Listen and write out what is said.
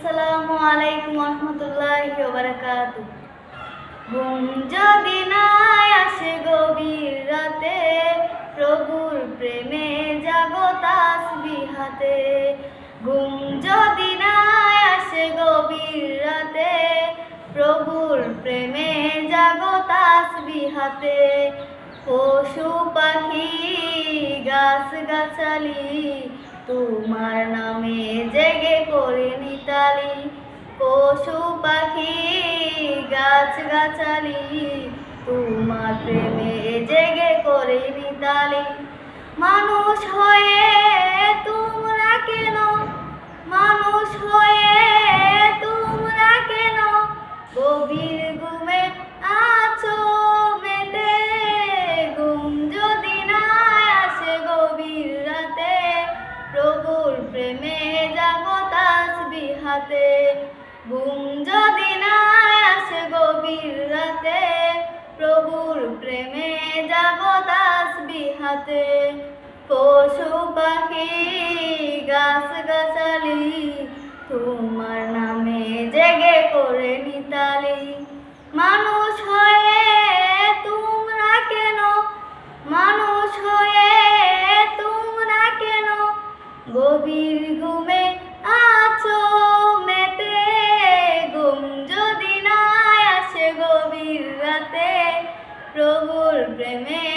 আসসালামু আলাইকুম রহমতুল্লাহি ওয়া বারাকাতুহু। ঘুম যদি নাই আসে গভীর রাতে, প্রভুর প্রেমে জাগো তাসবিহাতে। ঘুম যদি নাই আসে গভীর রাতে, প্রভুর প্রেমে জাগো তাসবিহাতে। পশু পাখি গাছ গাছালি তোমার নামে জেগে করে নিতালি। পশু পাখি গাছ গাছালি তোমার প্রেমে জেগে করে নিতালি। মানুষ হয়ে তোমরা কেন, মানুষ হয়ে তোমরা কেন গভীর ঘুমে আছো মেতে। ঘুম যদি না আসে গভীর রাতে, প্রভুর প্রেমে জাগো তাসবিহাতে। ঘুম যদি না আসে গভীর রাতে, প্রভুর প্রেমে জাগো তাসবিহাতে। পশু পাখি গাছ গাছালি তোমার নামে জেগে করে নিতালি। মানুষ হয়ে তোমরা কেন, মানুষ হয়ে তোমরা কেন গভীর ঘুমে আছো মেতে। ঘুম যদি না আসে গভীর রাতে, প্রভুর প্রেমে